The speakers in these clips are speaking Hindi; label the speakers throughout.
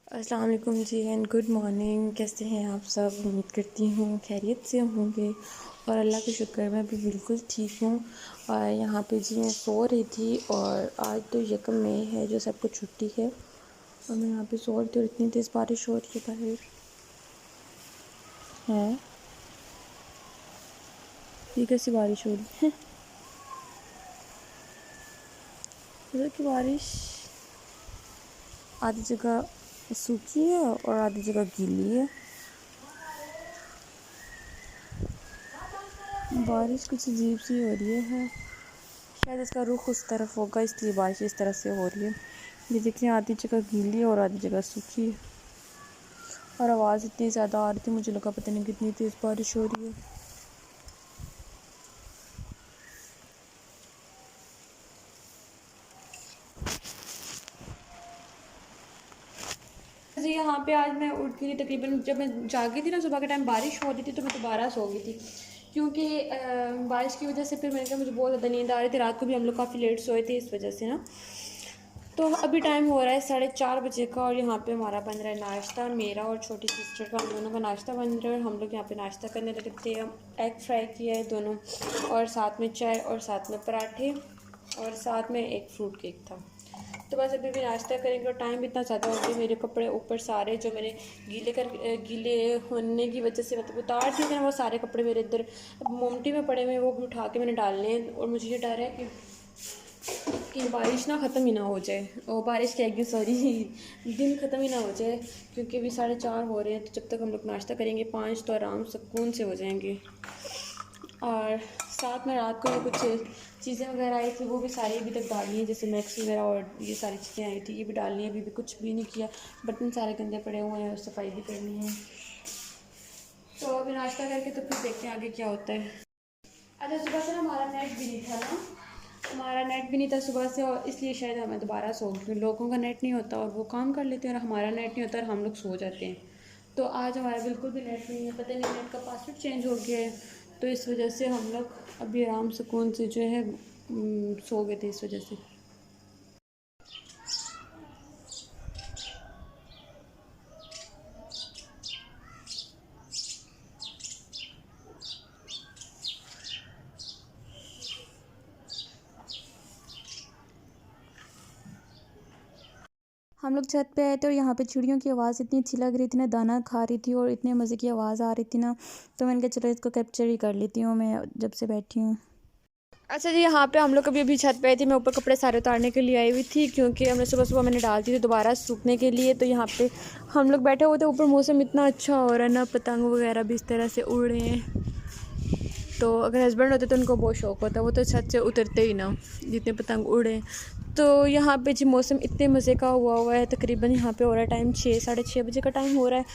Speaker 1: अस्सलाम वालेकुम जी एंड गुड मॉर्निंग। कैसे हैं आप सब? उम्मीद करती हूँ खैरियत से होंगे और अल्लाह का शुक्र मैं भी बिल्कुल ठीक हूँ। और यहाँ पे जी मैं सो रही थी और आज तो यकम मई है जो सबको छुट्टी है और मैं यहाँ पे सो रही थी और इतनी तेज़ बारिश हो रही है बाहर है। ये कैसी बारिश हो रही है? इधर की बारिश आधी जगह सूखी है और आधी जगह गीली है। बारिश कुछ अजीब सी हो रही है, शायद इसका रुख उस तरफ होगा इसलिए बारिश इस तरह से हो रही है। ये देखिए आधी जगह गीली है और आधी जगह सूखी है और आवाज़ इतनी ज़्यादा आ रही थी मुझे लगा पता नहीं कितनी तेज़ बारिश हो रही है। जी यहाँ पे आज मैं उठ गई तकरीबन, जब मैं जागी थी ना सुबह के टाइम बारिश हो रही थी तो मैं दोबारा सो गई थी क्योंकि बारिश की वजह से फिर मैंने कहा मुझे बहुत ज़्यादा नींद आ रही थी। रात को भी हम लोग काफ़ी लेट सोए थे इस वजह से ना। तो अभी टाइम हो रहा है 4:30 बजे का और यहाँ पे हमारा बन रहा है नाश्ता। मेरा और छोटी सिस्टर का, हम दोनों का नाश्ता बन रहा है और हम लोग यहाँ पे नाश्ता करने लगे थे। हम एग फ्राई किया है दोनों और साथ में चाय और साथ में पराठे और साथ में एक फ्रूट केक था। तो बस अभी भी नाश्ता करेंगे और टाइम भी इतना ज़्यादा हो गया। मेरे कपड़े ऊपर सारे जो मैंने गीले होने की वजह से मतलब उतार दिए थे ना, वो सारे कपड़े मेरे इधर मोमटी में पड़े हुए, वो भी उठा के मैंने डालने हैं। और मुझे ये डर है कि बारिश ना ख़त्म ही ना हो जाए, और बारिश कहेगी सॉरी दिन ख़त्म ही ना हो जाए क्योंकि अभी 4:30 हो रहे हैं। तो जब तक हम लोग नाश्ता करेंगे 5 तो आराम सुकून से हो जाएंगे। और साथ में रात को जो कुछ चीज़ें वगैरह आई थी वो भी सारी अभी तक डालनी है, जैसे मैक्स वगैरह और ये सारी चीज़ें आई थी ये भी डालनी है। अभी भी कुछ भी नहीं किया, बर्तन सारे गंदे पड़े हुए हैं और सफाई भी करनी है। तो अभी नाश्ता करके तो फिर देखते हैं आगे क्या होता है। अच्छा सुबह से ना हमारा नेट भी नहीं था ना, हमारा नेट भी नहीं था सुबह से और इसलिए शायद हमें दोबारा सो गए। लोगों का नेट नहीं होता और वो काम कर लेते हैं और हमारा नेट नहीं होता और हम लोग सो जाते हैं। तो आज हमारा बिल्कुल भी नेट नहीं है, पता नहीं नेट का पासवर्ड चेंज हो गया है। तो इस वजह से हम लोग अभी आराम सुकून से जो है सो गए थे इस वजह से। हम लोग छत पे आए थे और यहाँ पे चिड़ियों की आवाज़ इतनी अच्छी लग रही थी ना, दाना खा रही थी और इतने मज़े की आवाज़ आ रही थी ना, तो मैंने कहा चलो इसको कैप्चर ही कर लेती हूँ मैं जब से बैठी हूँ। अच्छा जी यहाँ पे हम लोग अभी छत पे आई थी। मैं ऊपर कपड़े सारे उतारने के लिए आई हुई थी क्योंकि हमने सुबह सुबह मैंने डाल दी थी दोबारा सूखने के लिए। तो यहाँ पे हम लोग बैठे हुए थे ऊपर, मौसम इतना अच्छा हो रहा है ना, पतंग वगैरह भी इस तरह से उड़ रहे हैं। तो अगर हस्बैंड होते तो उनको बहुत शौक़ होता, वो तो छत से उतरते ही ना, जितने पतंग उड़े। तो यहाँ पे जी मौसम इतने मज़े का हुआ है। तकरीबन यहाँ पे हो रहा है टाइम 6 साढ़े 6 बजे का टाइम हो रहा है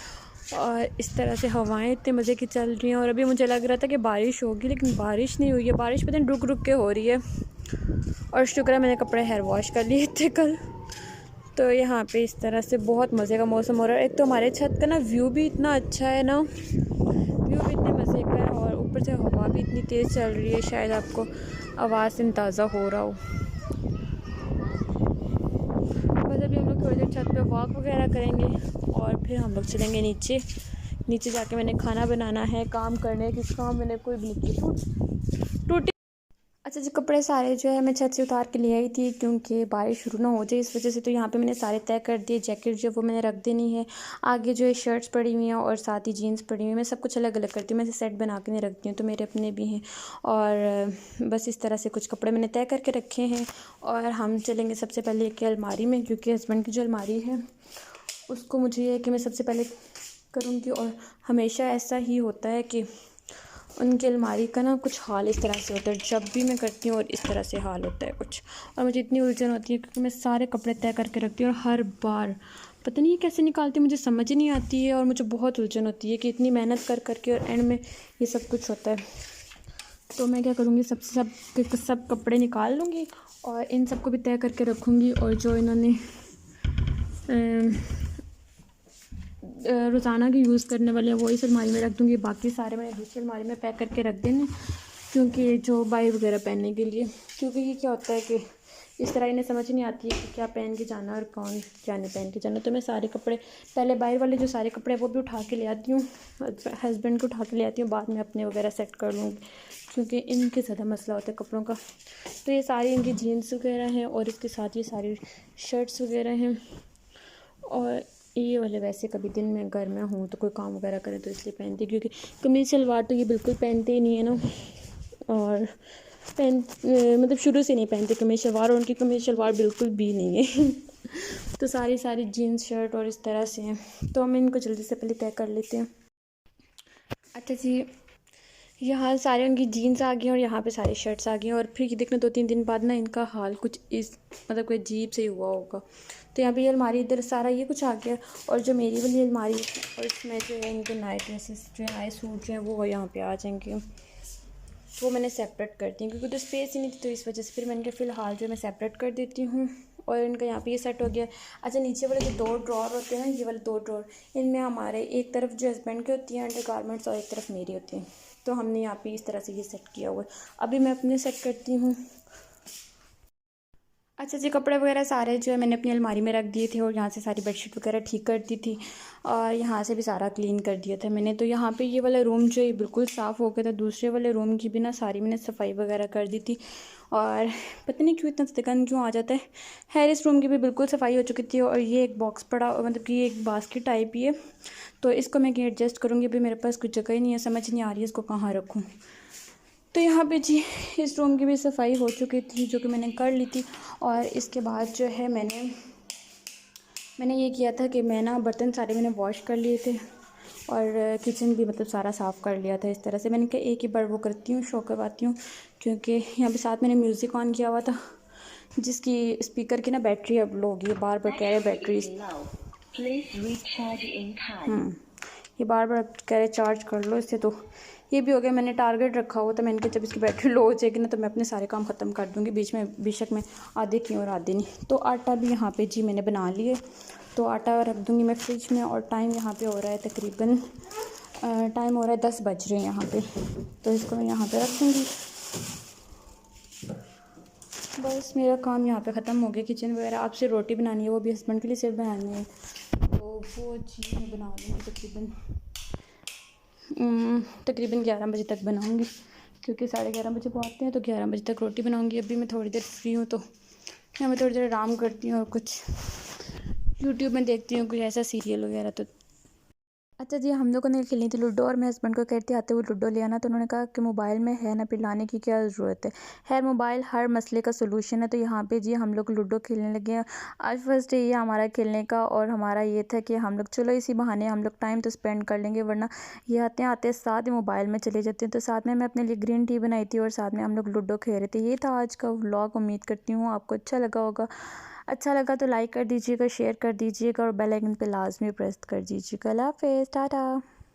Speaker 1: और इस तरह से हवाएं इतने मज़े की चल रही हैं। और अभी मुझे लग रहा था कि बारिश होगी लेकिन बारिश नहीं हुई है। बारिश पता नहीं रुक रुक के हो रही है और शुक्र है मैंने कपड़े हेयर वॉश कर लिए थे कल। तो यहाँ पे इस तरह से बहुत मज़े का मौसम हो रहा है। एक तो हमारे छत का ना व्यू भी इतना अच्छा है ना, व्यू भी इतने मज़े का है और ऊपर से हवा भी इतनी तेज़ चल रही है, शायद आपको आवाज़ से अंदाज़ा हो रहा हो। बस अभी हम लोग थोड़ी देर छत पे वॉक वगैरह करेंगे और फिर हम लोग चलेंगे नीचे। नीचे जाके मैंने खाना बनाना है, काम करने की काम मैंने कोई भी नहीं की टूटी। अच्छा जी कपड़े सारे जो है मैं छत से उतार के ले आई थी क्योंकि बारिश शुरू ना हो जाए इस वजह से। तो यहाँ पे मैंने सारे तय कर दिए। जैकेट जो वो मैंने रख देनी है, आगे जो है शर्ट्स पड़ी हुई हैं और साथ ही जीन्स पड़ी हुई हैं। मैं सब कुछ अलग अलग करती हूँ, मैं सेट बना के नहीं रखती हूँ, तो मेरे अपने भी हैं। और बस इस तरह से कुछ कपड़े मैंने तय करके रखे हैं और हम चलेंगे सबसे पहले एक अलमारी में क्योंकि हस्बैंड की जो अलमारी है उसको मुझे ये है कि मैं सबसे पहले करूँगी। और हमेशा ऐसा ही होता है कि उनकी अलमारी का ना कुछ हाल इस तरह से होता है, जब भी मैं करती हूँ और इस तरह से हाल होता है कुछ। और मुझे इतनी उलझन होती है क्योंकि मैं सारे कपड़े तय करके रखती हूँ और हर बार पता नहीं ये कैसे निकालती, मुझे समझ ही नहीं आती है और मुझे बहुत उलझन होती है कि इतनी मेहनत कर करके और एंड में ये सब कुछ होता है। तो मैं क्या करूँगी, सब कपड़े निकाल लूँगी और इन सबको भी तय करके रखूँगी। और जो इन्होंने रोज़ाना की यूज़ करने वाले हैं वो इस अलमारी में रख दूँगी, बाकी सारे मैंने दूसरी अलमारी में पैक करके रख देने क्योंकि जो बाई वगैरह पहनने के लिए। क्योंकि ये क्या होता है कि इस तरह इन्हें समझ नहीं आती है कि क्या पहन के जाना और कौन क्या नहीं पहन के जाना। तो मैं सारे कपड़े पहले बाहर वाले जो सारे कपड़े हैं वो भी उठा के ले आती हूँ, हस्बैंड को उठा के ले आती हूँ, बाद में अपने वगैरह सेट कर लूँगी क्योंकि इनके ज़्यादा मसला होता है कपड़ों का। तो ये सारी इनकी जीन्स वगैरह हैं और इसके साथ ये सारी शर्ट्स वगैरह हैं। और ये वाले वैसे कभी दिन में घर में हूँ तो कोई काम वगैरह करें तो इसलिए पहनती, क्योंकि कमीज शलवार तो ये बिल्कुल पहनते ही नहीं है ना, और मतलब शुरू से नहीं पहनते कमीज शलवार, और उनकी कमीज शलवार बिल्कुल भी नहीं है तो सारी जीन्स शर्ट और इस तरह से हैं। तो हम इनको जल्दी से पहले तय कर लेते हैं। अच्छा जी, यहाँ सारे उनकी जीन्स आ गई और यहाँ पे सारी शर्ट्स आ गई, और फिर ये देखना 2-3 दिन बाद ना इनका हाल कुछ इस मतलब कोई अजीब से ही हुआ होगा। तो यहाँ पे ये अलमारी इधर सारा ये कुछ आ गया, और जो मेरी वाली अलमारी और इसमें जो है इनके नाइट ड्रेसेस जो है नाइट सूट जो है वो यहाँ पे आ जाएंगे। वो मैंने सेपरेट कर दी क्योंकि तो स्पेस ही नहीं थी, तो इस वजह से फिर मैंने कहा फ़िलहाल जो मैं सेपरेट कर देती हूँ। और इनका यहाँ पे ये सेट हो गया। अच्छा, नीचे वाले जो 2 ड्रॉर होते हैं ना, ये वाले 2 ड्रॉर, इनमें हमारे एक तरफ जो हस्बैंड की होती हैं अंडर गारमेंट्स और एक तरफ मेरी होती हैं। तो हमने यहाँ पे इस तरह से ये सेट किया हुआ है। अभी मैं अपने सेट करती हूँ। अच्छा जी, कपड़े वगैरह सारे जो है मैंने अपनी अलमारी में रख दिए थे, और यहाँ से सारी बेडशीट वगैरह ठीक कर दी थी, और यहाँ से भी सारा क्लीन कर दिया था मैंने। तो यहाँ पे ये वाला रूम जो है बिल्कुल साफ़ हो गया था। दूसरे वाले रूम की भी ना सारी मैंने सफाई वगैरह कर दी थी, और पता नहीं क्यों इतना थकान क्यों आ जाता है। खैर, इस रूम की भी बिल्कुल सफाई हो चुकी थी, और ये एक बॉक्स पड़ा, मतलब कि ये एक बास्केट टाइप ही है, तो इसको मैं कहीं एडजस्ट करूँगी। अभी मेरे पास कुछ जगह ही नहीं है, समझ नहीं आ रही है इसको कहाँ रखूँ। तो यहाँ पे जी इस रूम की भी सफाई हो चुकी थी, जो कि मैंने कर ली थी। और इसके बाद जो है मैंने ये किया था कि मैं ना बर्तन सारे मैंने वॉश कर लिए थे, और किचन भी मतलब सारा साफ़ कर लिया था। इस तरह से मैंने कहा एक ही बार वो करती हूँ, शो करवाती हूँ, क्योंकि यहाँ पे साथ मैंने म्यूज़िक ऑन किया हुआ था, जिसकी स्पीकर की ना बैटरी अब लो होगी, बार बार कह रहे बैटरी ये बार बार कह रहे चार्ज कर लो इससे। तो ये भी हो गया, मैंने टारगेट रखा हुआ था, मैंने कहा जब इसकी बैटरी लो हो जाएगी ना तो मैं अपने सारे काम ख़त्म कर दूँगी, बीच में बेशक मैं आधे की और आधे नहीं। तो आटा भी यहाँ पे जी मैंने बना लिए, तो आटा रख दूँगी मैं फ्रिज में। और टाइम यहाँ पे हो रहा है तकरीबन टाइम हो रहा है 10 बज रहे हैं यहाँ पे, तो इसको मैं यहाँ पे रख दूँगी। बस मेरा काम यहाँ पे ख़त्म हो गया किचन वगैरह। आपसे रोटी बनानी है, वो भी हस्बैंड के लिए सिर्फ बनानी है, तो वो चीज़ मैं बना लूँगी तकरीबन 11 बजे तक बनाऊँगी, क्योंकि 11:30 बजे वो आते हैं, तो 11 बजे तक रोटी बनाऊँगी। अभी मैं थोड़ी देर फ्री हूँ, तो मैं थोड़ी देर आराम करती हूँ और कुछ यूट्यूब में देखती हूँ कुछ ऐसा सीरियल वगैरह। तो अच्छा जी, हम लोगों ने खेली थी लूडो, और मैं हस्बैंड को कहती आते हुए लूडो ले आना, तो उन्होंने कहा कि मोबाइल में है ना, फिर लाने की क्या ज़रूरत है। खैर, मोबाइल हर मसले का सोल्यूशन है। तो यहाँ पे जी हम लोग लूडो खेलने लगे हैं। आज फर्स्ट डे ये हमारा खेलने का, और हमारा ये था कि हम लोग चलो इसी बहाने हम लोग टाइम तो स्पेंड कर लेंगे, वरना ये आते आते साथ ही मोबाइल में चले जाते हैं। तो साथ में मैं अपने लिए ग्रीन टी बनाई थी, और साथ में हम लोग लूडो खेल रहे थे। ये था आज का व्लॉग। उम्मीद करती हूँ आपको अच्छा लगा होगा। अच्छा लगा तो लाइक कर दीजिएगा, शेयर कर दीजिएगा, और बेल आइकन पे लाजमी प्रेस कर दीजिएगा। अल्लाह हाफ़िज़, टाटा।